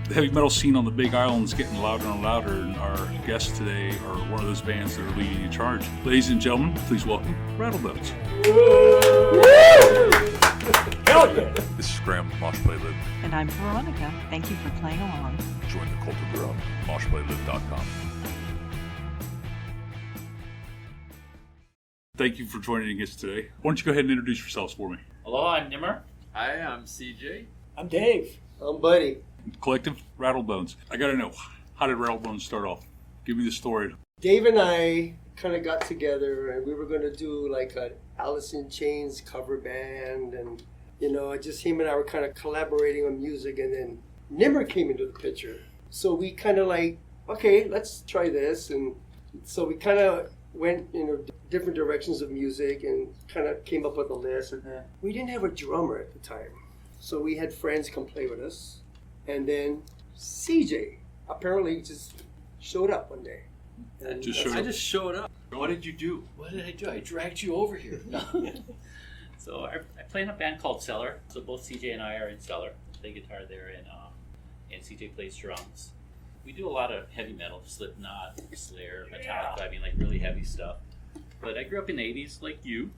The heavy metal scene on the Big Island is getting louder and louder, and our guests today are one of those bands that are leading the charge. Ladies and gentlemen, please welcome Rattlebonez. Hell yeah! This is Graham from MoshPlayLive. And I'm Veronica. Thank you for playing along. Join the cult of your own. MoshPlayLive.com. Thank you for joining us today. Why don't you go ahead and introduce yourselves for me? Hello, I'm Nimmer. Hi, I'm CJ. I'm Dave. I'm Buddy. Collective Rattlebonez. I gotta know, how did Rattlebonez start off? Give me the story. Dave and I kind of got together and we were going to do like an Alice in Chains cover band, and just him and I were kind of collaborating on music, and then Nimmer came into the picture. So we kind of like, okay, let's try this, and so we kind of went in different directions of music and kind of came up with a list. And we didn't have a drummer at the time, so we had friends come play with us. And then CJ apparently just showed up one day. I just showed up. What did you do? What did I do? I dragged you over here. So I play in a band called Cellar. So both CJ and I are in Cellar. I play guitar there, and CJ plays drums. We do a lot of heavy metal, Slipknot, Slayer, Metallica. I mean, like really heavy stuff. But I grew up in the 80s like you,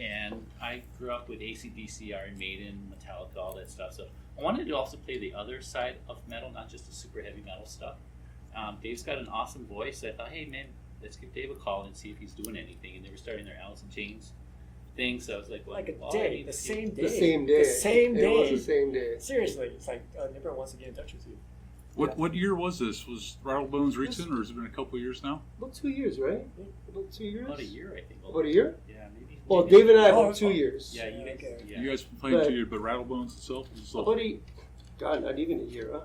and I grew up with AC/DC, Iron Maiden, Metallica, all that stuff. So I wanted to also play the other side of metal, not just the super heavy metal stuff. Dave's got an awesome voice. So I thought, hey man, let's give Dave a call and see if he's doing anything. And they were starting their Alice in Chains thing, so I was like, well, Like a well, day, the same day. The same day. The same day. It was the same day. Seriously, it's like Nimmer wants to get in touch with you. What year was this? Was Rattlebonez recent, or has it been a couple of years now? About 2 years, right? About 2 years? About a year, I think. About a year? Yeah, maybe. Well, maybe. Dave and I Oh, about 2 years. Yeah, you guys. Okay. Yeah. You guys been playing But- 2 years, but Rattlebonez itself is God, not even a year, huh?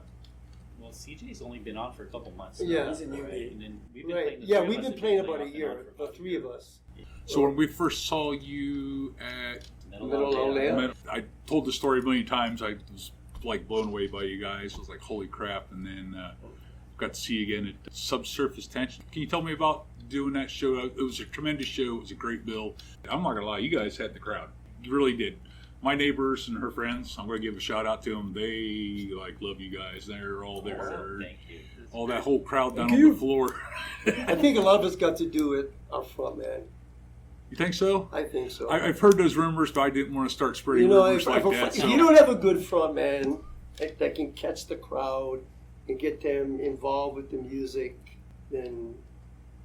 Well, CJ's only been on for a couple months. Yeah. He's a newbie. Right? And then we've been Right. playing. The Yeah, three of we've us been have playing off about a and year, on for the about three of us. So when we first saw you at Middle of Land. I told the story a million times. I was like blown away by you guys. I was like, holy crap. And then got to see you again at Subsurface Tension. Can you tell me about doing that show? It was a tremendous show. It was a great bill. I'm not going to lie, you guys had the crowd. You really did. My neighbors and her friends, I'm going to give a shout out to them. They love you guys. They're all there. Awesome. Thank you. All that whole crowd down on the floor. I think a lot of us got to do it up front, man. You think so? I think so. I've heard those rumors, but I didn't want to start spreading You know, rumors if, like if, that. if you don't have a good front man that can catch the crowd and get them involved with the music, then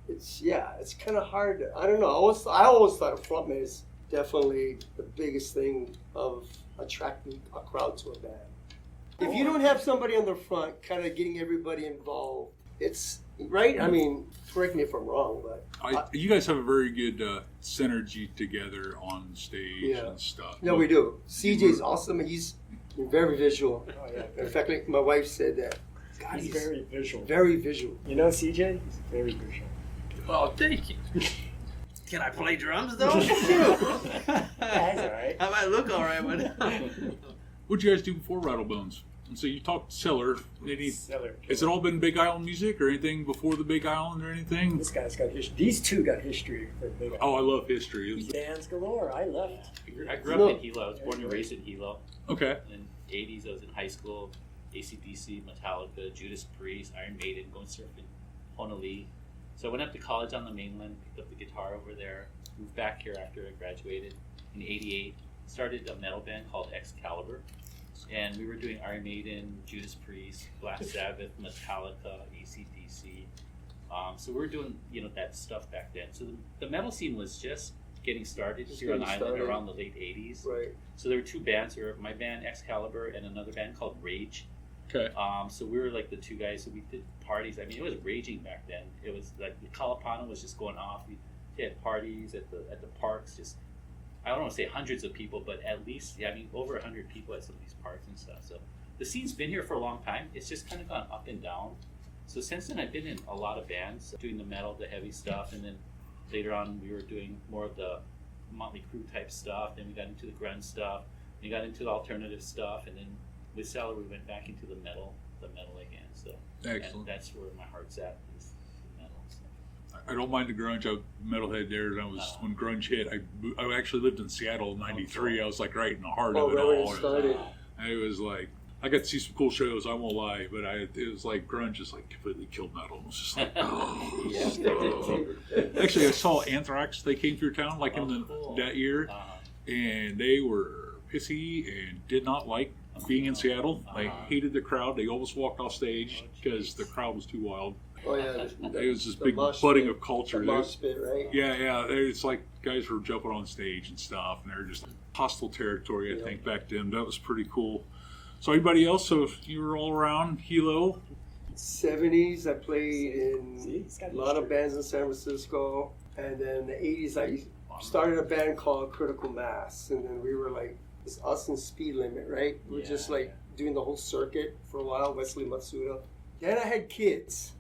it's kind of hard. I don't know. I always thought a front man is definitely the biggest thing of attracting a crowd to a band. If you don't have somebody on the front kind of getting everybody involved, it's right. I mean, correct me if I'm wrong, but You guys have a very good synergy together on stage and stuff. no, we do. CJ's awesome. He's very visual. Oh, yeah. In fact, like my wife said that. God, He's very visual. Very visual. You know CJ? He's very visual. Oh, thank you. Can I play drums though? That's all right. I might look all right, but What'd you guys do before Rattlebonez? And so you talked Cellar. Cellar. Has it all been Big Island music or anything before the Big Island or anything? This guy's got history. These two got history for Big Island. Oh, I love history. It was- Bands galore. I left. I grew up in Hilo. I was born and raised in Hilo. okay. In the 80s, I was in high school. AC/DC, Metallica, Judas Priest, Iron Maiden, going surfing, Honolulu. So I went up to college on the mainland, picked up the guitar over there, moved back here after I graduated in '88. Started a metal band called Excalibur, and we were doing Iron Maiden, Judas Priest, Black Sabbath, Metallica, AC/DC. So we were doing that stuff back then. So the metal scene was just getting started here on the island around the late '80s. Right. So there were two bands. There were my band Excalibur and another band called Rage. Okay. So we were like the two guys. So we did parties. I mean, it was raging back then. It was like the Kalapana was just going off. We had parties at the parks. Just I don't want to say hundreds of people, but at least over 100 people at some of these parks and stuff. So the scene's been here for a long time. It's just kind of gone up and down. So since then, I've been in a lot of bands, doing the metal, the heavy stuff, and then later on we were doing more of the Motley Crue type stuff. Then we got into the grunge stuff. We got into the alternative stuff, and then with Cellar we went back into the metal again. So Excellent. that's where my heart's at, is the metal stuff. I don't mind the grunge. I was metalhead there. And when grunge hit, I actually lived in Seattle in '93. I was like right in the heart of it right when all. it started. It was like I got to see some cool shows. I won't lie, but it was like grunge just like completely killed metal. It was just like, oh. Actually, I saw Anthrax. They came through town like in that year, and they were pissy and did not like being in Seattle. They hated the crowd. They almost walked off stage because the crowd was too wild. Oh yeah, It was this big budding of culture. The mosh pit, right? Yeah. It's like guys were jumping on stage and stuff, and they were just hostile territory. I think back then that was pretty cool. So anybody else? So you were all around Hilo. 70s, I played in he's got a lot of bands in San Francisco, and then the 80s, I started a band called Critical Mass, and then we were like, it's us and Speed Limit, right? We were just like doing the whole circuit for a while, Wesley Matsuda. Then I had kids,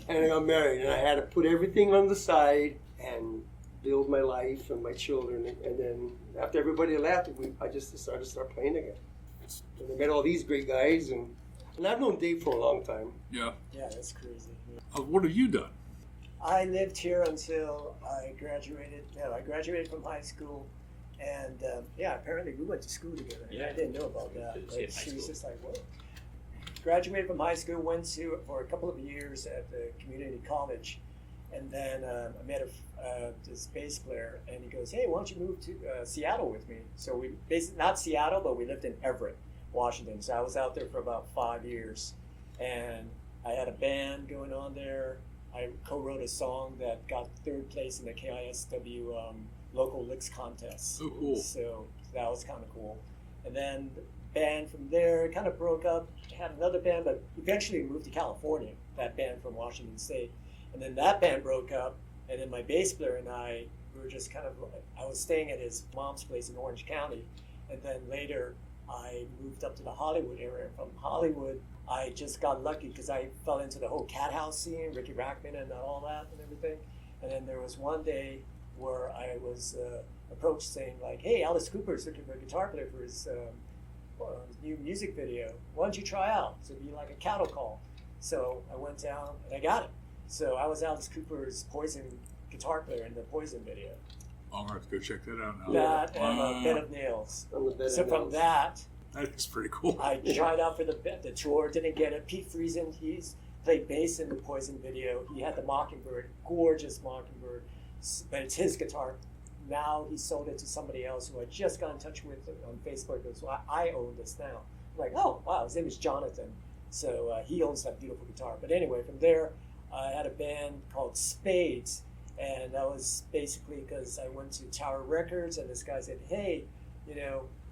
and I got married, and I had to put everything on the side and build my life and my children, and then after everybody left, I just decided to start playing again. And I met all these great guys, and I've known Dave for a long time. Yeah. Yeah, that's crazy. What have you done? I lived here until I graduated. I graduated from high school, and apparently we went to school together. Yeah. I didn't know about that. Same But high she was school. just like, "What?" Graduated from high school, went to for a couple of years at the community college, and then I met this bass player, and he goes, "Hey, why don't you move to Seattle with me?" So we basically not Seattle, but we lived in Everett, Washington. So I was out there for about 5 years, and I had a band going on there. I co-wrote a song that got third place in the KISW local licks contest. Oh, cool. So that was kind of cool. And then the band from there kind of broke up. Had another band, but eventually moved to California. That band from Washington State. And then that band broke up. And then my bass player and I were just kind of like, I was staying at his mom's place in Orange County. And then later I moved up to the Hollywood area. From Hollywood, I just got lucky because I fell into the whole Cat House scene, Ricky Rackman and all that and everything. And then there was one day where I was approached saying like, "Hey, Alice Cooper's looking for a guitar player for his new music video. Why don't you try out?" So it'd be like a cattle call. So I went down and I got it. So I was Alice Cooper's Poison guitar player in the Poison video. I'm gonna have to go check that out now. That and Bed of Nails. On the Bed So of from Nails. that, That is pretty cool. I tried out for the tour, didn't get it. Pete Friesen, he's played bass in the Poison video. He had the Mockingbird, gorgeous Mockingbird, but it's his guitar. Now he sold it to somebody else who I just got in touch with on Facebook. So I own this now. I'm like, oh, wow, his name is Jonathan. So he owns that beautiful guitar. But anyway, from there, I had a band called Spades. And that was basically because I went to Tower Records, and this guy said, "Hey,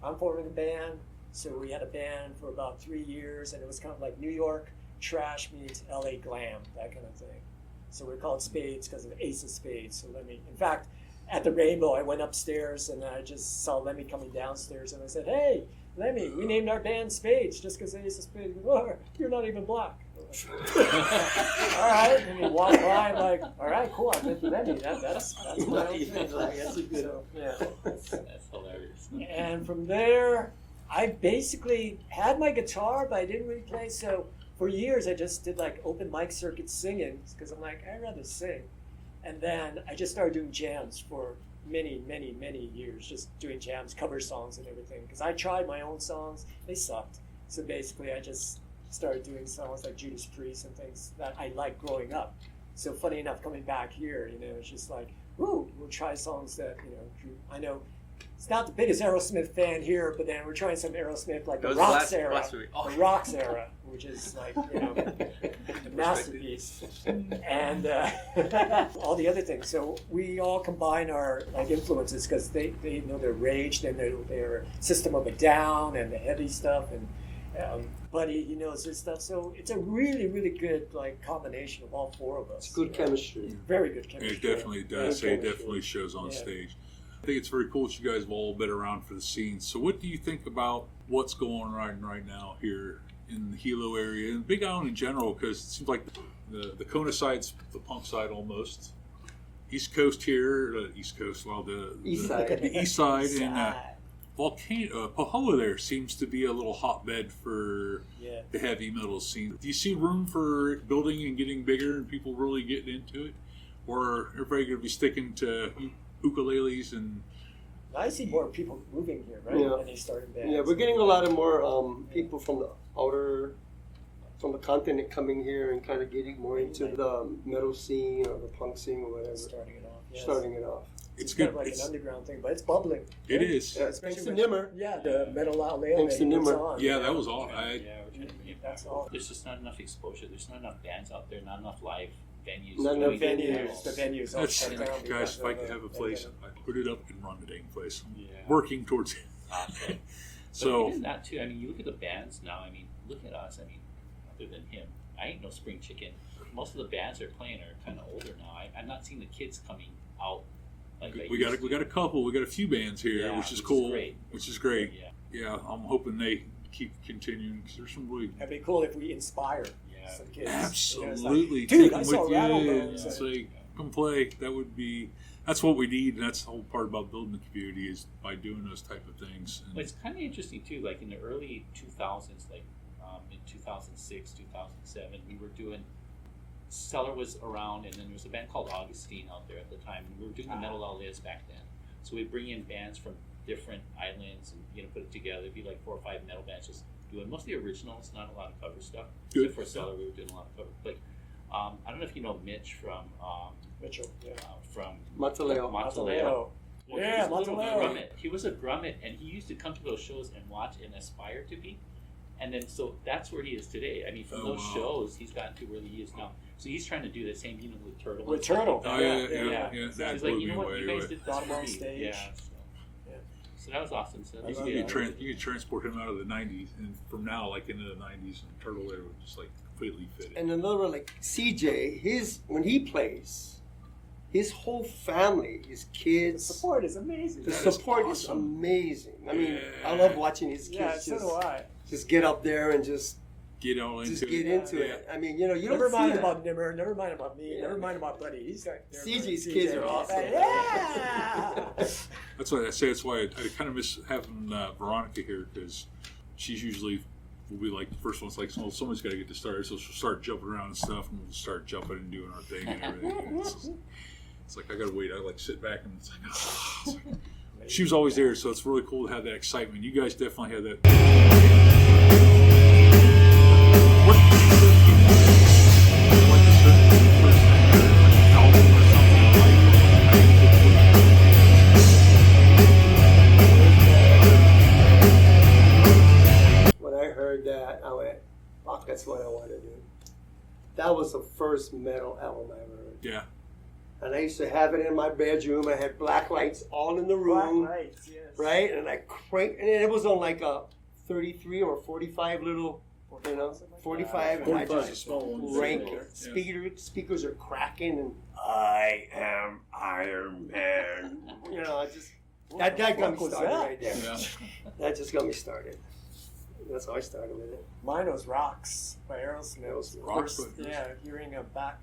I'm forming a band." So we had a band for about 3 years, and it was kind of like New York trash meets LA glam, that kind of thing. So we're called Spades because of Ace of Spades. So in fact, at the Rainbow, I went upstairs and I just saw Lemmy coming downstairs, and I said, "Hey, Lemmy, we named our band Spades just because Ace of Spades." "Oh, you're not even black." All right, and he walked by. I'm like, "All right, cool. I met Lemmy. That's my own thing." That's a good So, yeah. That's hilarious. And from there, I basically had my guitar, but I didn't really play. So for years, I just did like open mic circuit singing because I'm like, I'd rather sing. And then I just started doing jams for many, many, many years, just doing jams, cover songs and everything. Because I tried my own songs, they sucked. So basically, I just started doing songs like Judas Priest and things that I liked growing up. So funny enough, coming back here, it's just like, woo, we'll try songs that, I know. It's not the biggest Aerosmith fan here, but then we're trying some Aerosmith like the Rocks era. The Rocks era, which is like, a masterpiece. And all the other things. So we all combine our like influences because they know their Rage, then their System of a Down and the heavy stuff, and Buddy, he knows his stuff. So it's a really, really good like combination of all four of us. It's good chemistry. Very good chemistry. It definitely does. Very It definitely shows on Yeah. stage. I think it's very cool that you guys have all been around for the scene. So what do you think about what's going on right now here in the Hilo area and Big Island in general? Because it seems like the Kona side's the punk side almost. East Coast here, East Coast, well, the East side. the East side, Side. and Pohola there seems to be a little hotbed for Yeah. the heavy metal scene. Do you see room for building and getting bigger and people really getting into it? Or are everybody going to be sticking to ukuleles and I see more people moving here, right? Yeah. And they started bands. Yeah, we're getting a lot of more people from the from the continent coming here and kind of getting more into the metal scene or the punk scene or whatever. Starting it off. Yes. Starting it off. It's kind good. of like an underground thing, but it's bubbling. It is. Yeah, thanks to Nimmer. Yeah, the metal outlet. Thanks to Nimmer. Yeah, that was all. Yeah, we're trying to bring it back. That's all. There's just not enough exposure. There's not enough bands out there. Not enough live venues. Not enough doing venues. The venues all That's shut down. guys. because If I of could the have a place, pandemic. I'd put it up and run the dang place. I'm Yeah. working towards it. Awesome. So- But even that too. I mean, you look at the bands now. I mean, look at us. I mean, other than him, I ain't no spring chicken. Most of the bands they're playing are kind of older now. I'm not seeing the kids coming out like they We used to. got a couple. We got a few bands here, Yeah, which is which is cool. great. Which is great. Yeah. Yeah, I'm hoping they keep continuing because there's some really It'd be cool if we inspire Yeah. some kids. absolutely Dude, take I them saw with you. Rattlebonez. It's like come play. That would be. That's what we need, and that's the whole part about building the community is by doing those type of things. And Well, it's kind of interesting too. Like in the early 2000s, like in 2006, 2007, we were doing. Cellar was around, and then there was a band called Augustine out there at the time, and we were doing the metal outlets back then. So we bring in bands from different islands and put it together. It'd be like 4 or 5 metal bands just doing mostly originals, not a lot of cover stuff. Good. Except for Cellar, we were doing a lot of cover. Like I don't know if you know Mitch from Mitchell, yeah. from Mataleo. Mataleo. Well, Yeah, he was a little Mataleo. grummit. He was a grummit, and he used to come to those shows and watch and aspire to be. And then, so that's where he is today. I mean, from Oh, those wow. shows, he's gotten to where he is now. So he's trying to do the same, with Turtle. With and stuff Turtle. like Oh that. yeah. So That he's like, blew you me know what, away. you guys did Got this him for on me. stage. Yeah. So, Yeah. so that was awesome. So I he's love good. that. You could transport him out of the '90s, and from now, like into the '90s, and Turtle there would just like completely fit it. And another like CJ, when he plays, his whole family, his The kids, support is amazing. the That is support is awesome. amazing. I mean, Yeah. I love watching his kids Yeah, so just, do I. just get up there and just Get all into get it. into Yeah. it. I mean, you Never don't see mind that. about Nimmer. Never mind about me. Yeah. Never mind about Buddy. He's got CJ's kids are awesome. Yeah. That's why I say. That's why I kind of miss having Veronica here because she's usually will be like the first one's like, well, someone's got to get this started, so she'll start jumping around and stuff, and we'll start jumping and doing our thing and everything. And it's like I gotta wait. I like sit back and it's like, oh. It's like, she was always there, so it's really cool to have that excitement. You guys definitely have that. When I heard that, I went, fuck, that's what I want to do. That was the first metal album I ever heard. Yeah. And I used to have it in my bedroom. I had black lights all in the room. Right, yes. Right? And I cranked, and it was on like a 33 or 45 little, 45. And I 45 just small ones. crank Yeah. it. Speakers are cracking, and I am Iron Man. I just, that got me fuck was started that? right there. Yeah. That just got me started. That's how I started with it. Mine was Rocks by Aerosmith. Rocks First, by- yeah, hearing a back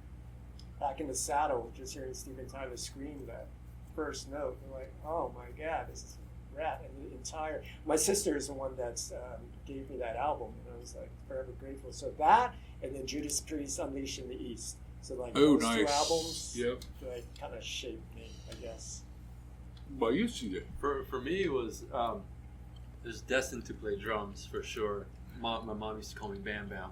in the saddle, just hearing Steven Tyler scream that first note. You're like, oh my god, this is rad. And the entire. My sister is the one that's gave me that album, and I was like forever grateful. So that, and then Judas Priest Unleashed in the East. So like Oh, those two nice. albums, Yep. like kind of shaped me, I guess. Well, you see that. For me, it was destined to play drums for sure. My mom used to call me Bam Bam.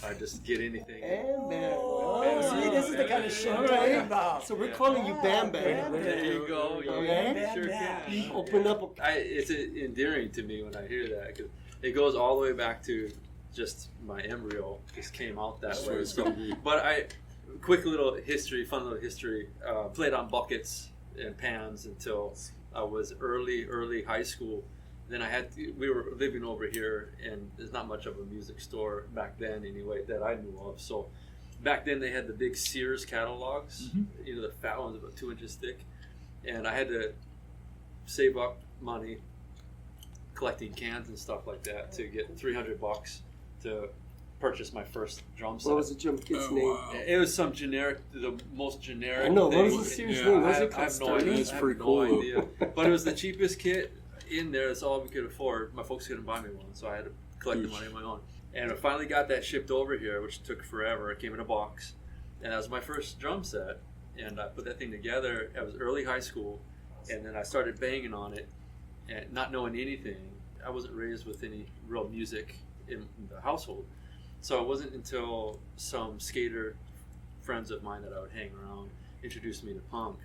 I just get anything. Bam Bam. Oh, see, this is the kind of shit I'm talking about. So we're calling you Bam Bam. Bam Bam. There you go. Oh, Yeah, yeah? sure Bam can. Bam. Open up. It's endearing to me when I hear that because it goes all the way back to just my embryo just came out that way. So, but quick little history, fun little history. Played on buckets and pans until I was early high school. Then we were living over here, and there's not much of a music store back then anyway that I knew of. So back then they had the big Sears catalogs, the fat ones about 2 inches thick, and I had to save up money collecting cans and stuff like that to get $300 to purchase my first drum set. What was the drum kid's Oh, name? wow. It was some generic, the most generic I know. What thing. was the Sears Yeah, name? Was I it have no called idea. That's I have pretty no cool. idea. But it was the cheapest kit in there. That's all we could afford. My folks couldn't buy me one, so I had to collect the money on my own. And I finally got that shipped over here, which took forever. It came in a box, and that was my first drum set. And I put that thing together. I was early high school, and then I started banging on it. and not knowing anything. I wasn't raised with any real music in the household. So it wasn't until some skater friends of mine that I would hang around introduced me to punk.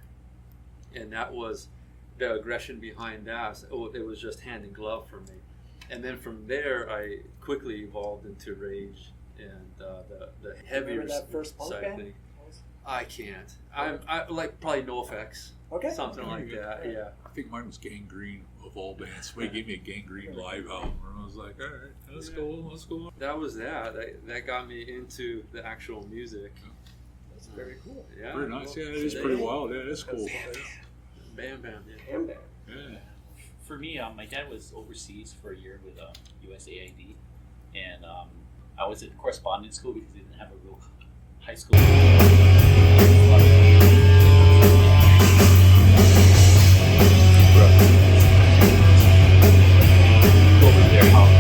And that was the aggression behind that. It was just hand in glove for me. And then from there, I quickly evolved into Rage and the heavier Remember that first punk side band? thing. I can't. I like probably NoFX. Okay. Something like that, yeah. I think mine was Gangrene of all bands. Somebody gave me a Gangrene live album, and I was like, all right, let's go. That was that got me into the actual music. That's very cool. Yeah. Pretty nice. Yeah, it is pretty wild. Yeah, that's cool. Bam, yeah. Bam Bam. Yeah. For me, my dad was overseas for a year with USAID, and I was at correspondence school because they didn't have a real high school. Over their house.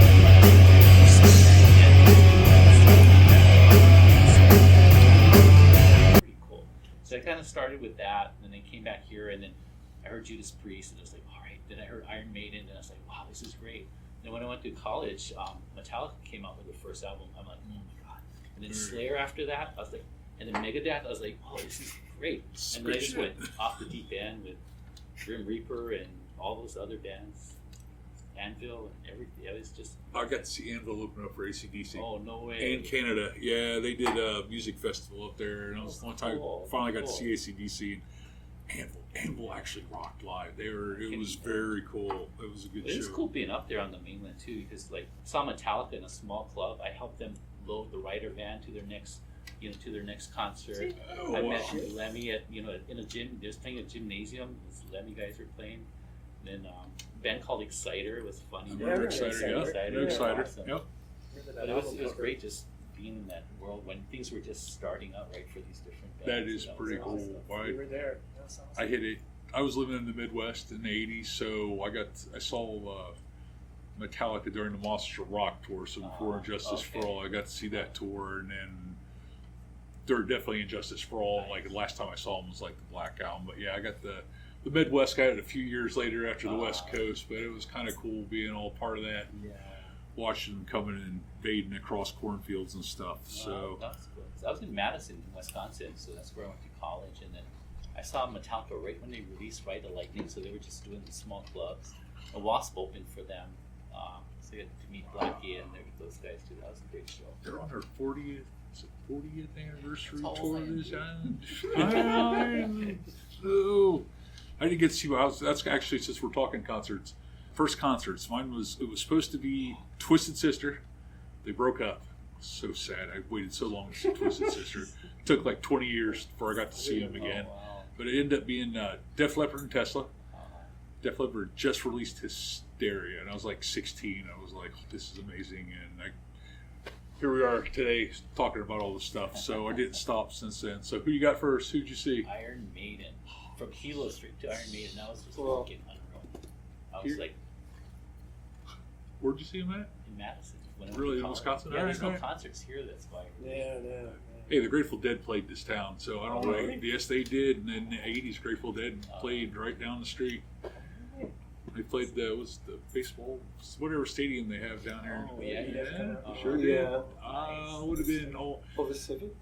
Pretty cool. So I kind of started with that, and then came back here, and then I heard Judas Priest, and I was like, all right. Then I heard Iron Maiden, and I was like, wow, this is great. Then when I went to college, Metallica came out with their first album. I'm like, oh my god. And then Slayer after that, I was like, and then Megadeth, I was like, oh, this is great. And then I just went off the deep end with Grim Reaper and all those other bands, Anvil and everything. It was just. I got to see Anvil open up for AC/DC. Oh, no way. And Canada. Yeah, they did a music festival up there, and it was the one time I finally got to see AC/DC. And Anvil actually rocked live. It was very cool. It was a good show. It's cool being up there on the mainland too, because like saw Metallica in a small club. I helped them load the Ryder van to their next concert. Oh, I wow. met Lemmy at in a gym. They was playing a gymnasium. These Lemmy guys were playing. And then a band called Exciter. It was funny. Yeah, Exciter, yeah. Exciter. Awesome. Yep. But it was great just being in that world when things were just starting out right for these different bands. That is pretty cool. Awesome. We were there. That's awesome. I hit it. I was living in the Midwest in the '80s, so I saw Metallica during the Monster Rock tour. So before Injustice for All, I got to see that tour, and then they're definitely Injustice for All. Like the last time I saw them was like the Black Album, but yeah, I got the Midwest. Got it a few years later after the West Coast, but it was kind of cool being all part of that. Yeah. Watching them coming and invading across cornfields and stuff. So That's cool. So I was in Madison, Wisconsin, so that's where I went to college, and then I saw Metallica right when they released Ride the Lightning, so they were just doing these small clubs. And Wasp opened for them, so I got to meet Blackie and those guys too. That was a great show. they're on their 40th anniversary That's tour all this time. So I didn't get to see that's actually, since we're talking concerts, first concerts. It was supposed to be Twisted Sister. They broke up. So sad. I waited so long to see Twisted Sister. It took like 20 years before I got to see them again. Oh, wow. But it ended up being Def Leppard and Tesla. Def Leppard just released Hysteria, and I was like 16. I was like, this is amazing. And here we are today talking about all this stuff. So I didn't stop since then. So who you got first? Who'd you see? Iron Maiden. From Hilo Street to Iron Maiden. That was just fucking unreal. I was like, Where'd you see him at? in Madison. When I went Really, to in college. Wisconsin? Yeah, there's no Alright. concerts here. That's why. Yeah. Hey, the Grateful Dead played this town, so I don't know. really? Yes, they did. And then in the 80s, Grateful Dead played right down the street. They played the baseball, whatever stadium they have down here. Oh, yeah. You sure did. Yeah. Would have been. Oh, Over Civic?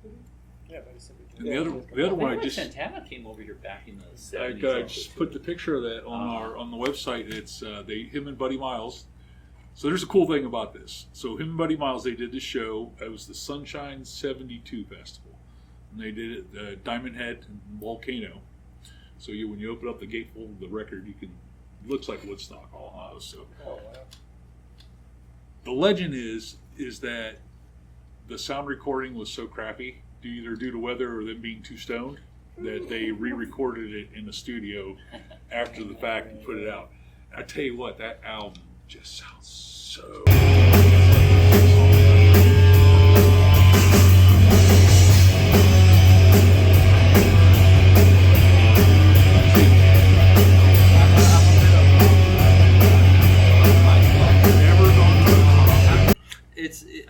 Yeah, but it's and the other one, I just Santana came over here back in the 70s. I just put the picture of that on the website. It's him and Buddy Miles. So there's a cool thing about this. So him and Buddy Miles, they did this show. It was the Sunshine 72 Festival. And they did it at Diamond Head and Volcano. So when you open up the gatefold of the record, it looks like Woodstock almost. So the legend is that the sound recording was so crappy, either due to weather or them being too stoned, that they re-recorded it in the studio after the fact and put it out. I tell you what, that album just sounds so.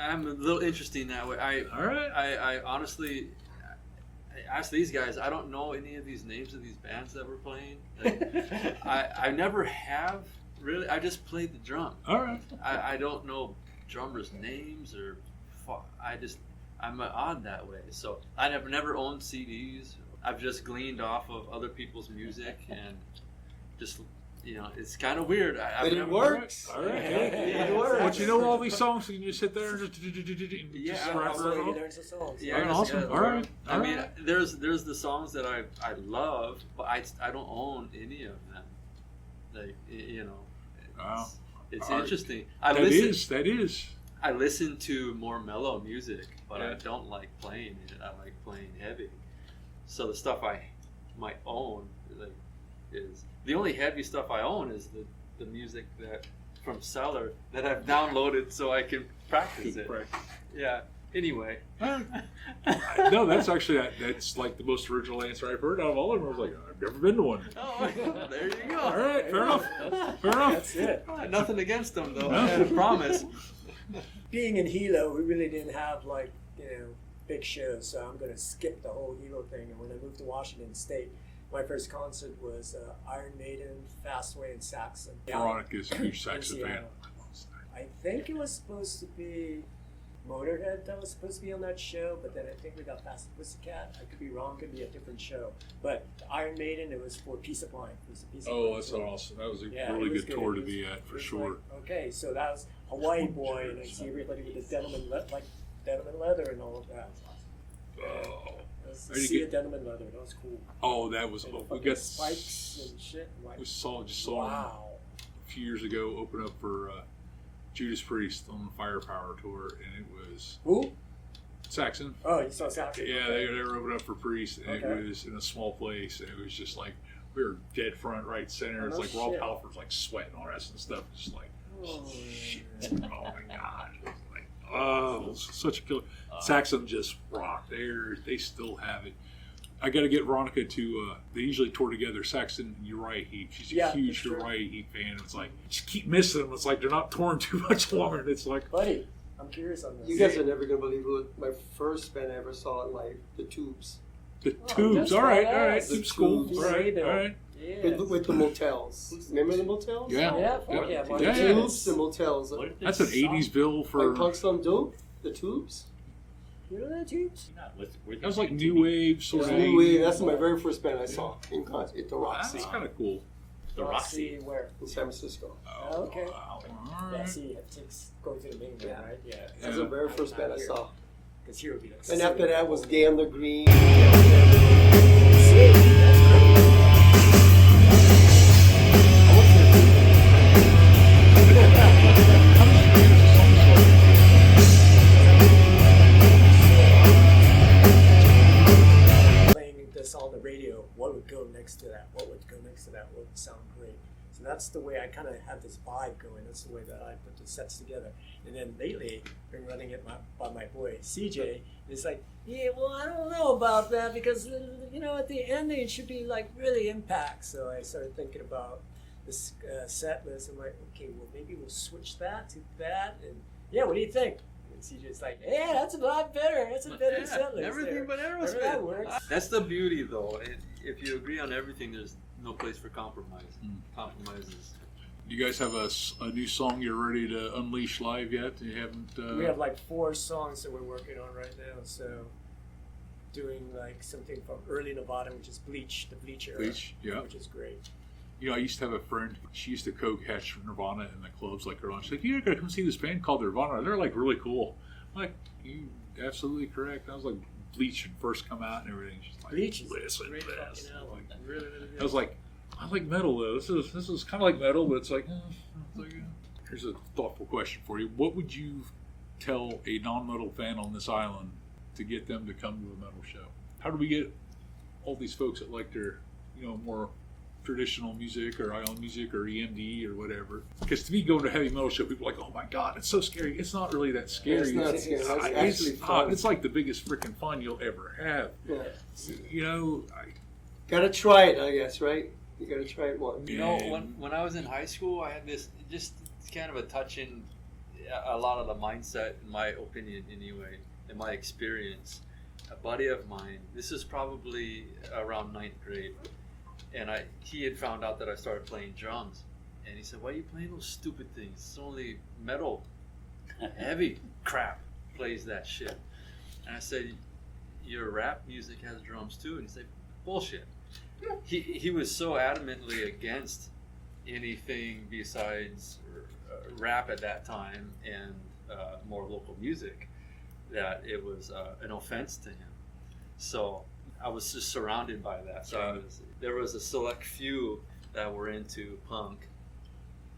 I'm a little interesting that way. All right. I honestly, I asked these guys. I don't know any of these names of these bands that we're playing. Like, I never have Really, I just played the drum. All right. I don't know drummers' names or I'm odd that way. So I have never owned CDs. I've just gleaned off of other people's music and just it's kind of weird. But it works. All right. It works. But you know all these songs, so you can just sit there and just Yeah, rap Also, it you off? learn some songs. Yeah, Awesome. All right. I mean, there's the songs that I love, but I don't own any of them. Like Wow. it's All right. interesting. That is. I listen to more mellow music, but I Yeah. don't like playing it. I like playing heavy. So the stuff I might own is the only heavy stuff I own is the music that from Cellar that I've downloaded so I can practice it. Right. Yeah. Anyway. No, that's actually that's like the most original answer I've heard out of all of them. I was like, I've never been to one. Oh, there you go. All right, fair enough. Fair enough. That's it. Nothing against them though. I had a promise. Being in Hilo, we really didn't have big shows, so I'm going to skip the whole Hilo thing. And when I moved to Washington State, my first concert was Iron Maiden, Fastway, and Saxon. Veronica's a huge Saxon In fan. Seattle. I think it was supposed to be Motorhead that was supposed to be on that show, but then I think we got Fast Pussycat. I could be wrong, could be a different show. But Iron Maiden, it was for Peace of Mind. It was a Peace of Oh, Mind that's tour. awesome. That was a Yeah, really it was good tour to It was- be at, it for was sure. like, okay, so that was Hawaii Boy, and I see everybody with the denim leather and all of that. Oh. I was Are you see get- the denim and leather. That was cool. Oh, that was. And the We fucking got spikes and shit. I'm like, We saw him wow. a few years ago open up for Judas Priest on the Firepower tour, and it was Who? Saxon. Oh, you saw Saxon. Yeah, Okay. they were opening up for Priest, and Okay. it was in a small place, and it was just like we were dead front, right center. Oh, It's no like Rob shit. Halford's like sweating all the rest of the stuff. Just like Oh, shit. Oh my god. Like, oh, it was such a killer. Saxon just rocked. They still have it. I got to get Veronica to. They usually tour together. Saxon and Uriah Heep. She's a Yeah, huge for sure. Uriah Heep fan. It's like just keep missing them. It's like they're not touring too much longer. And it's like buddy, I'm curious on this. You guys are never gonna believe it. My first band I ever saw in life, the Tubes, the Oh, Tubes. that's All right, all badass. right. The Tubes cool. Tubes. All right, all right. Yeah. with the Motels. Remember the Motels? Yeah. Yeah, fuck yeah, Yeah, buddy. yeah, The yeah. Tubes, the Motels. What if That's an there's '80s bill for. Like Punks on Dope, the Tubes. You know that, Tubes? That was like new wave sort of. New Wave. That's my very first band I saw in concert at the Roxy That's kind of cool. The Roxy. Where? in San Francisco. Oh, okay. Wow. All Yeah, right. see, it takes going to the main Yeah. one, right? Yeah. That's the very first band I saw. Because here would be like. And after that was Dan the Green. See, that's playing this on the radio, what would go next to that? What would go next to that? What would sound great? So that's the way I kind of have this vibe going. That's the way that I put the sets together. And then lately, I've been running it by my boy CJ. And it's like, yeah, well, I don't know about that because at the ending it should be like really impact. So I started thinking about this set list. I'm like, okay, well maybe we'll switch that to that. And yeah, what do you think? And CJ's like, yeah, that's a lot better. That's a better set list. Everything there. but Remember Aerosmith. that works. That's the beauty, though. If you agree on everything, there's no place for compromise. Compromises. Do you guys have a new song you're ready to unleash live yet? You haven't. We have like 4 songs that we're working on right now. So doing like something from early Nevada, which is Bleach, the Bleach era. Bleach, yeah. Which is great. You know, I used to have a friend. She used to co-catch Nirvana in the clubs like her on. She's like, "You gotta come see this band called Nirvana. They're like really cool." I'm like, you absolutely correct. I was like, Bleach had first come out and everything. She's like, Bleach is listen a great to this. fucking album. Really, really good. I was like, I like metal though. This is kind of like metal, but it's like, Here's a thoughtful question for you. What would you tell a non-metal fan on this island to get them to come to a metal show? How do we get all these folks that like their, more traditional music or island music or EMD or whatever? Because to me, going to a heavy metal show, people are like, oh my god, it's so scary. It's not really that scary. It's not scary. It's actually fun. It's like the biggest freaking fun you'll ever have. Yeah. Gotta try it, I guess, right? You gotta try it once. You know, when I was in high school, I had this just kind of a touch in a lot of the mindset, in my opinion anyway, in my experience. A buddy of mine, this is probably around 9th grade, and he had found out that I started playing drums. And he said, "Why are you playing those stupid things? It's only metal, heavy crap plays that shit." And I said, "Your rap music has drums too." And he said, "Bullshit." He was so adamantly against anything besides rap at that time and more local music that it was an offense to him. So I was just surrounded by that. So there was a select few that were into punk,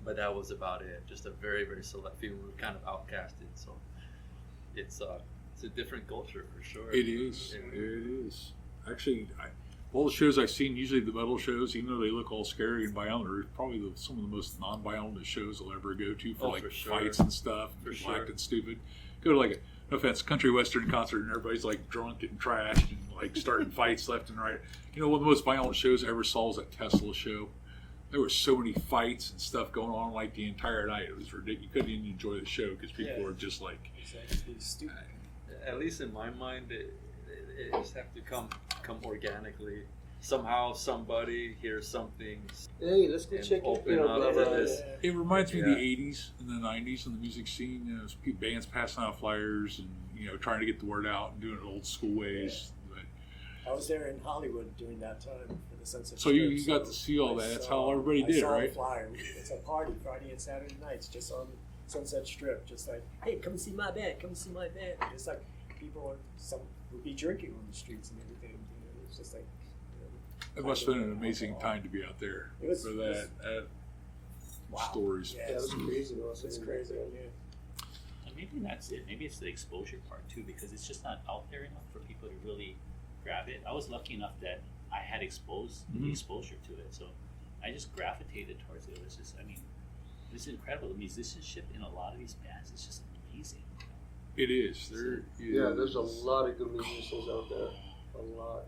but that was about it. Just a very, very select few. We were kind of outcasted. So it's a different culture for sure. It is. Yeah. It is. Actually, all the shows I've seen, usually the metal shows, even though they look all scary and violent, are probably some of the most non-violent shows I'll ever go to for for sure. fights and stuff, For people sure. acting stupid. Go to like no offense, country western concert and everybody's like drunk and trashed and like starting fights left and right. You know, one of the most violent shows I ever saw was that Tesla show. There were so many fights and stuff going on like the entire night. It was ridiculous. You couldn't even enjoy the show because people were just like Exactly. Stupid. At least in my mind, it just have to come organically. Somehow somebody hears something Hey, let's go and check it. open You know, up blah, to blah, blah. this. It reminds me of Yeah. the 80s and the 90s in the music scene. You know, bands passing out flyers and, you know, trying to get the word out and doing it old school ways. But, I was there in Hollywood during that time for the Sunset so Strip. you got to see all I that. That's saw- how everybody I did, saw right? A flyer. It's a party Friday and Saturday nights just on Sunset Strip. Just like, hey, come see my band. Come see my band. And it's like people, some would be drinking on the streets and everything. You know, it's just like. It must have been an amazing time to be out there It was- for it that. was- Wow. Stories. Yeah, Yeah, it was crazy. though. It's crazy. Yeah. And maybe that's it. Maybe it's the exposure part too, because it's just not out there enough for people to really grab it. I was lucky enough that I had exposure to it, so I just gravitated towards it. It was just, I mean, it's incredible. The musicianship in a lot of these bands is just amazing. You know? It is. There Yeah, is there's a lot of good musicians out there. A lot.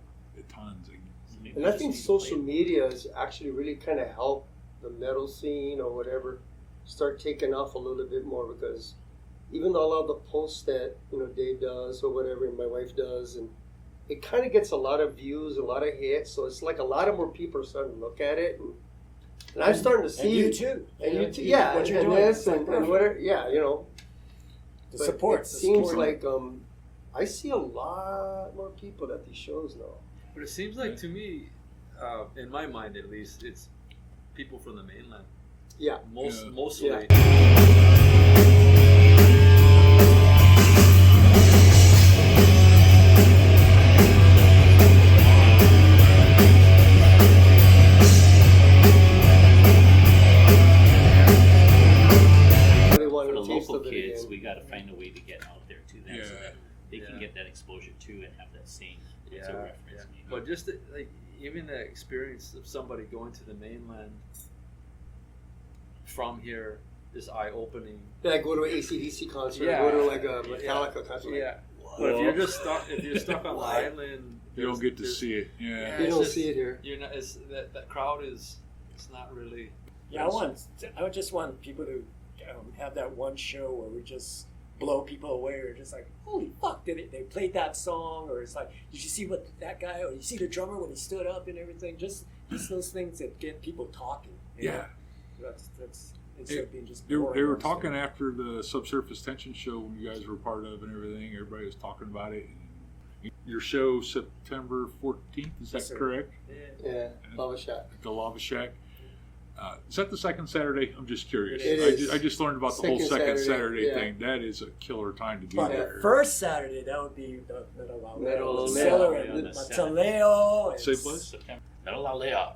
tons. So maybe And we I just think need to social play- media has actually really kind of helped the metal scene or whatever start taking off a little bit more, because even though a lot of the posts that, you know, Dave does or whatever and my wife does, and it kind of gets a lot of views, a lot of hits, so it's like a lot of more people are starting to look at it, and I'm starting to see And you too. and You you know, too, yeah, what you're and doing. this It's like and perfect. whatever, yeah, you know. The But support. It the seems support. like I see a lot more people at these shows now. But it seems like to me, in my mind at least, it's people from the mainland. Yeah. Mostly. Yeah. Really For wanted the a taste local of it kids, again. we got to find a way to get out there to them so Yeah. that they can Yeah. get that exposure too and have that same Yeah, to reference. yeah. Maybe. But just like even the experience of somebody going to the mainland from here is eye-opening. Yeah, go to an AC/DC concert, Yeah. go to like a Metallica concert. like, Yeah. But if you're just stuck on the island, You don't get to there's- see it. Yeah. Yeah. You It's don't just- see it here. You're not. That crowd is. It's not really. Yeah, I just want people to have that one show where we just blow people away, or just like, holy fuck, they played that song, or it's like, did you see what that guy, or you see the drummer when he stood up and everything, just those things that get people talking. You know? Yeah. That's instead of being just They were boring. talking after the Subsurface Tension show when you guys were part of and everything. Everybody was talking about it. And your show September 14th, is that Yes, sir. correct? Yeah, Lava Shack. At the Lava Shack. Is that the second Saturday? I'm just curious. It I is. just learned about the whole second Saturday yeah. thing. That is a killer time to be But there. the first Saturday, that would be the Metal Cellar Leo. and Yeah, the Mataleo. and Same place? September. Metal Alea,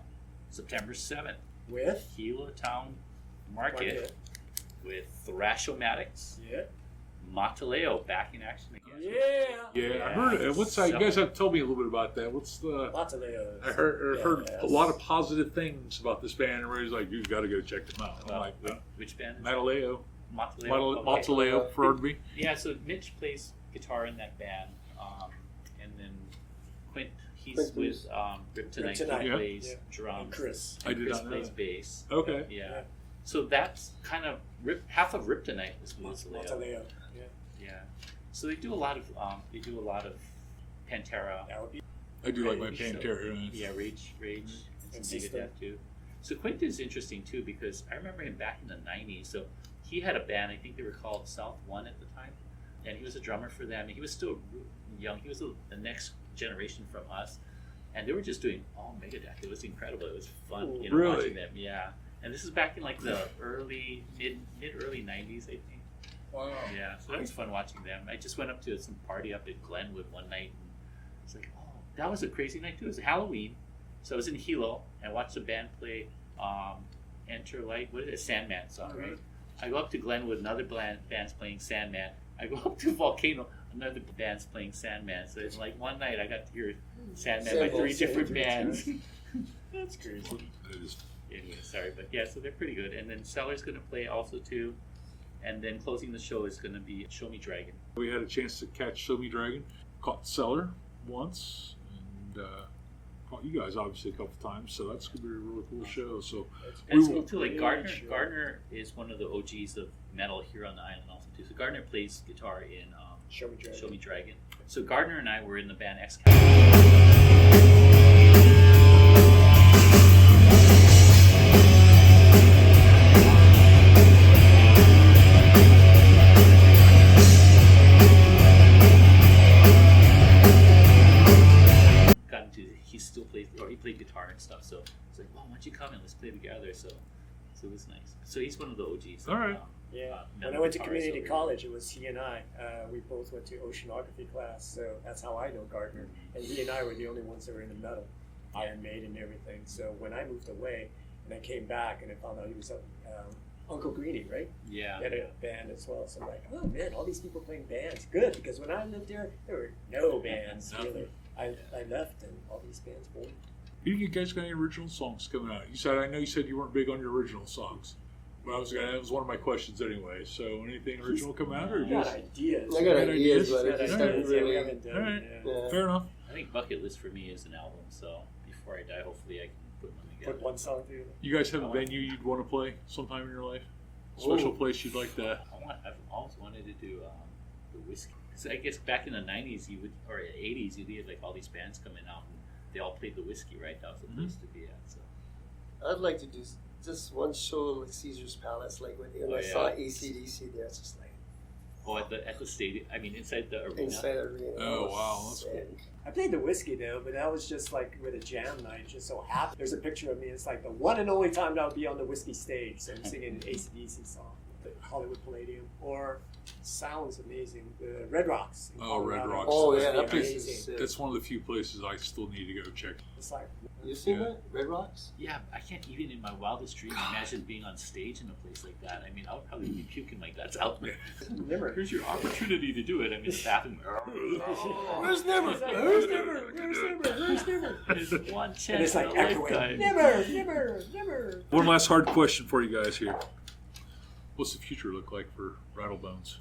September 7th. With? Gila Town Market with Thrashomatics, Yeah. Mataleo back in action again. Yeah. Yeah, I heard it. What's that? You So- guys have to tell me a little bit about that. What's the? Mataleo. I heard a lot of positive things about this band, and everybody's like, "You got to go check them out." I'm like, Which band? Mataleo, Mataleo. Okay. Mataleo, pardon me. Yeah, so Mitch plays guitar in that band, and then Quint, he's Quint with Riptonite. Riptonite, He yeah. plays Yeah. drums. And Chris. I And did Chris not know plays that. bass. Okay. Yeah. So that's kind of half of Riptonite is Mataleo. Mataleo. Yeah. Yeah. So they do a lot of Pantera. That would be. I do like my Rage, Pantera. Yeah, Rage, and And some System. Megadeth too. So Quentin is interesting too because I remember him back in the '90s. So he had a band. I think they were called South One at the time, and he was a drummer for them. And he was still young. He was the next generation from us, and they were just doing all Megadeth. It was incredible. It was fun, Really? watching them. Yeah, and this is back in like the early early '90s, I think. Wow. Yeah, so that was fun watching them. I just went up to some party up in Glenwood one night, and it's like, oh, that was a crazy night too. It was Halloween, so I was in Hilo and watched the band play Enter Light, what is it, Sandman song, right? I go up to Glenwood, another band's playing Sandman. I go up to Volcano, another band's playing Sandman. So it's like one night I got to hear Sandman by 3 different bands. That's crazy. Anyway, sorry, but yeah, so they're pretty good. And then Cellar's going to play also too. And then closing the show is going to be Show Me Dragon. We had a chance to catch Show Me Dragon. Caught Cellar once, and caught you guys obviously a couple times. So that's going to be a really cool show. So And it's cool too. Like Gardner is one of the OGs of metal here on the island also too. So Gardner plays guitar in Show Me Dragon. Show Me Dragon. So Gardner and I were in the band X. He still plays, or he played guitar and stuff. So it's like, well, why don't you come and let's play together? So it was nice. So he's one of the OGs. All right. Yeah. When I went to community college, it was he and I. We both went to oceanography class, so that's how I know Gardner. And he and I were the only ones that were into metal, Iron Maiden and everything. So when I moved away and I came back and I found out he was Uncle Greedy, right? Yeah. He had a band as well. So I'm like, oh man, all these people playing bands. Good, because when I lived there were no bands really. I left and all these bands formed. You guys got any original songs coming out? I know you said you weren't big on your original songs. But that was one of my questions anyway. So anything original come out, or I got just ideas. I got ideas, but Got I just ideas. haven't Yeah, we really. haven't done it, yeah. fair enough? I think Bucket List for me is an album. So before I die, hopefully I can put one together. Put one song together. You guys have a venue you'd want to play sometime in your life? Special place you'd like to? I've always wanted to do the whiskey. Because I guess back in the '90s, or 80s, you'd have like all these bands coming out, and they all played the whiskey, right? That was the place to be at. So I'd like to do just one show like Caesar's Palace, like when I saw AC/DC there. It's just like at the stadium. I mean, inside the arena. inside the arena. Oh, wow, that's cool. sick. I played the whiskey though, but that was just like with a jam night. It just so happened. There's a picture of me. It's like the one and only time that I'll be on the whiskey stage. So I'm singing an AC/DC song, the Hollywood Palladium, or sounds amazing. The Red Rocks. in Oh, Red Colorado. Rocks. Oh It's yeah, supposed that to be place amazing. is sick. That's one of the few places I still need to go check. It's like You seen Yeah. that? Red Rocks? Yeah, I can't even in my wildest dreams imagine being on stage in a place like that. I mean, I would probably be puking my guts out. Nimmer. Here's your opportunity to do it. I'm in the bathroom. Where's Nimmer? Where's Nimmer? Where's Nimmer? Where's Nimmer? There's one chance. And it's like in a echoing. lifetime. Nimmer, Nimmer, Nimmer. One last hard question for you guys here. What's the future look like for Rattlebonez?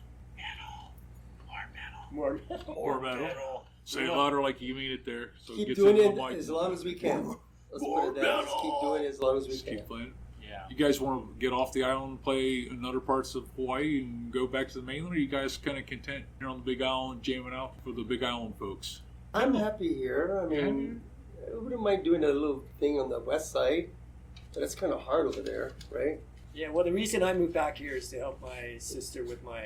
More. More metal. Say it louder like you mean it there. So Keep gets doing into it the mic. as long as we can. Let's put it that. Just keep doing it as long as we Just can. keep playing. Yeah. You guys want to get off the island and play in other parts of Hawaii and go back to the mainland, or are you guys kind of content here on the Big Island jamming out for the Big Island folks? I'm happy here. I mean, I wouldn't mind doing a little thing on the west side, but it's kind of hard over there, right? Yeah, well, the reason I moved back here is to help my sister with my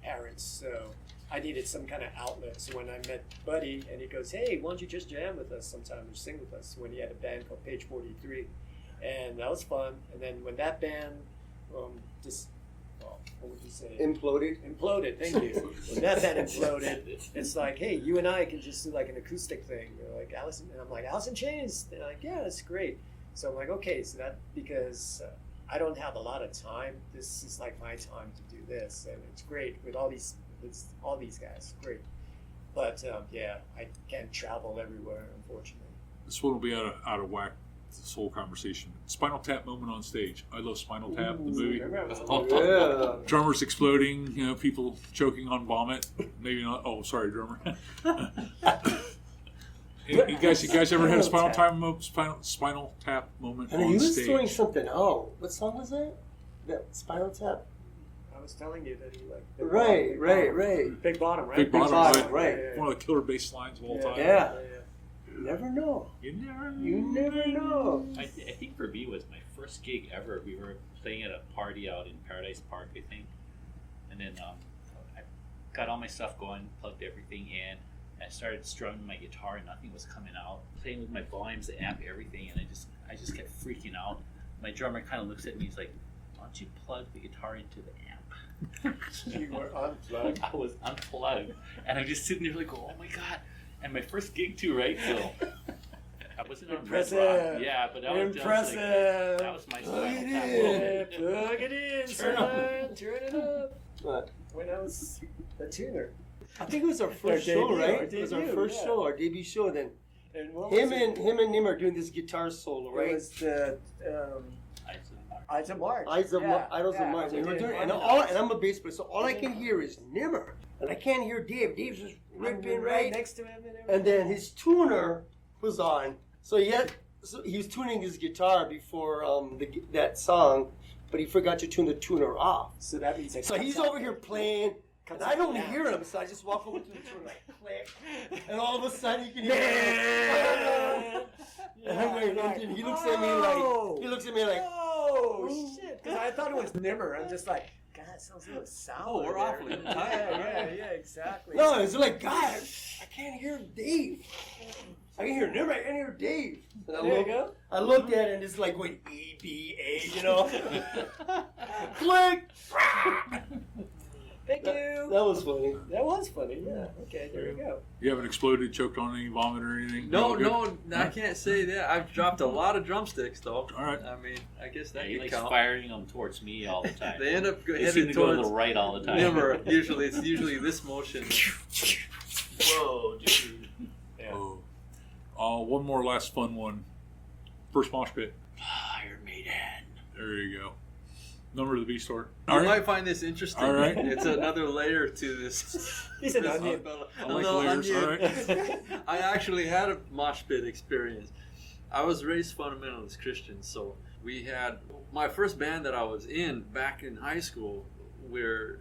parents. So I needed some kind of outlet. So when I met Buddy, and he goes, "Hey, why don't you just jam with us sometime or sing with us?" When he had a band called Page 43, and that was fun. And then when that band what would you say? Imploded. Imploded. Thank you. When that band imploded, it's like, hey, you and I can just do like an acoustic thing. They're like Alice, and I'm like Alice in Chains. They're like, yeah, that's great. So I'm like, okay, so that because I don't have a lot of time. This is like my time to do this, and it's great with all these guys. Great, but yeah, I can't travel everywhere, unfortunately. This one will be out of whack. This whole conversation. Spinal Tap moment on stage. I love Spinal Tap, the movie. Yeah. Drummers exploding, people choking on vomit. Maybe not. Oh, sorry, drummer. you guys ever had a Spinal Tap moment And on he was stage? doing something. Oh, what song was that? That Spinal Tap. I was telling you that he like Right. Big Bottom, right? Big Bottom, Bottom, right? right. Yeah, One of the killer bass lines of all time. Yeah. Never know. You never know. You never know. I think for me was my first gig ever. We were playing at a party out in Paradise Park, I think, and then I got all my stuff going, plugged everything in, and I started strumming my guitar, and nothing was coming out. Playing with my volumes, the amp, everything, and I just kept freaking out. My drummer kind of looks at me, he's like, "Why don't you plug the guitar into the amp?" You were unplugged. I was unplugged, and I'm just sitting there like, "Oh my god!" And my first gig too, right? So I wasn't on Red Impressive. Rock. Yeah, but that was just Impressive. like, that was my Plug style. it in. Plug it in, Turn son. Turn it up. What? When I was a tuner. I think it was our first Our show, debut, right? our It was our debut, first yeah. show, our debut show. Then And what was him it? and Nim are doing this guitar solo, It right? was the Ides of March. Idols of March. we And we're did doing, one and of all, those. and I'm a bass player, so all I can hear is Nimmer, and I can't hear Dave. Dave's just ripping right, next to him, and everything. and then his tuner was on, so he was tuning his guitar before that song, but he forgot to tune the tuner off. So that means So he's over here playing, and I don't hear him, so I just walk over to the tuner like click, and all of a sudden you can hear him. And I'm like, and he looks at me like, oh shit! Because I thought it was Nimmer. I'm just like, God, it sounds a little sour. Oh, we're there." awfully tight. Yeah, exactly. no, it's like, God, I can't hear Dave. I can hear Nimmer, I can't hear Dave. And There you go. I looked at it and it's like, wait, EBA, you know? Click! Thank you. That was funny. That was funny. Yeah. Okay. There you go. You haven't exploded, choked on any vomit or anything? No, All good? no, I can't say that. I've dropped a lot of drumsticks, though. All right. I mean, I guess Yeah, that he could likes count. firing them towards me all the time. They end up They seem heading to go a towards little right all the time. Nimmer. Usually, it's usually this motion. Whoa, dude. Yeah. Oh. One more last fun one. First mosh pit. Iron Maiden. There you go. Number of the B store. You All right. might find this interesting. All right. It's another layer to this. He's an this onion. I like little layers. All onion. right. I actually had a mosh pit experience. I was raised fundamentalist Christian, so we had my first band that I was in back in high school. Where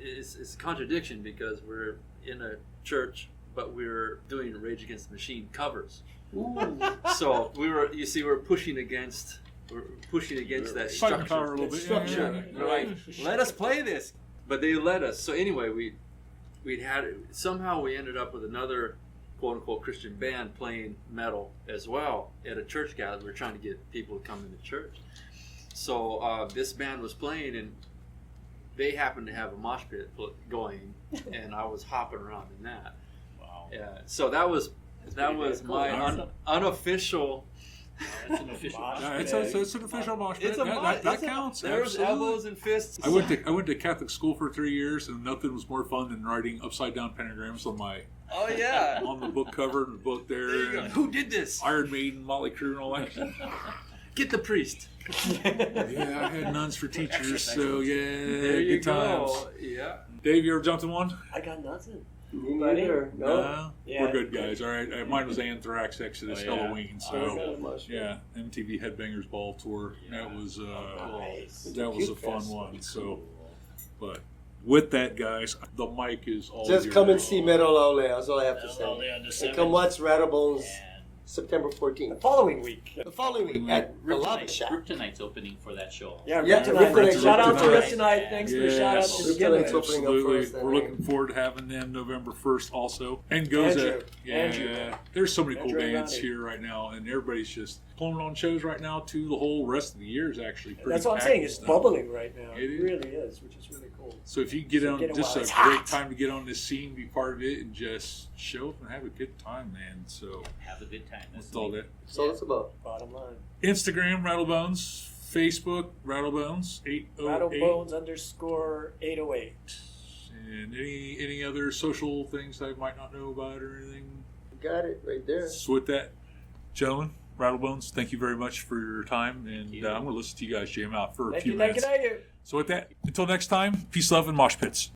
it's a contradiction because we're in a church, but we're doing Rage Against the Machine covers. So we're pushing against that Fighting structure. power a little bit. Structure. Yeah. They're like, let us play this, but they let us. So anyway, we ended up with another quote unquote Christian band playing metal as well at a church gathering. We were trying to get people to come into church. So this band was playing, and they happened to have a mosh pit going, and I was hopping around in that. Wow. Yeah. So that was my Awesome. unofficial. That's an official. Mosh Yeah, pit. it's an official mosh pit. It's a Yeah, mosh. that counts. There's Absolutely. elbows and fists. I went to Catholic school for 3 years, and nothing was more fun than writing upside down pentagrams on Oh yeah. the book cover and the book There there. you go. And Who did this? Iron Maiden, Motley Crue, and all that. Get the priest. Yeah, I had nuns for teachers, so yeah, There you good times. go. Yeah. Dave, you ever jumped in one? I got nothing. Me Buddy? neither. No. No? Yeah. We're good guys. All right. Mine was Anthrax Exodus Oh, yeah. Halloween. I So got a mosh pit. yeah, MTV Headbangers Ball tour. That was Nice. that was a Puke fun fest. one. So, but with that, guys, the mic is all Just yours. come and see Metal Ole. That's all I have to All say. day on the And 7th. come watch Rattlebonez And September The 14th. following week. The following week at the Lava Riptonite- Shack. Riptonite's opening for that show. Yeah, Yeah, Rip Tonight. Rip Shout out to Tonight. Rip Tonight. Thanks for the shout out to Yes. begin Tonight's with. opening up for Absolutely. us that We're night. looking forward to having them November 1st also. And Goza. Andrew. Yeah. Andrew. There's so many cool Andrew and bands Ronnie. here right now, and everybody's just pulling on shows right now too. The whole rest of the year is actually pretty That's what I'm packed saying. and It's stuff. bubbling right now. It It is. really is, which is really cool. So if you get So on, get it just while a it's great hot. time to get on this scene, be part of it, and just show up and have a good time, man. So Have a good time. That's that's all that. That's all it's about. Bottom line. Instagram Rattlebones, Facebook Rattlebones 808, Rattlebones_808. and any other social things I might not know about or anything. Got it right there. So with that, gentlemen, Rattlebones, thank you very much for your time, and you. I'm going to listen to you guys jam out for a Thank few you, minutes. thank you. So with that, until next time, peace, love, and mosh pits.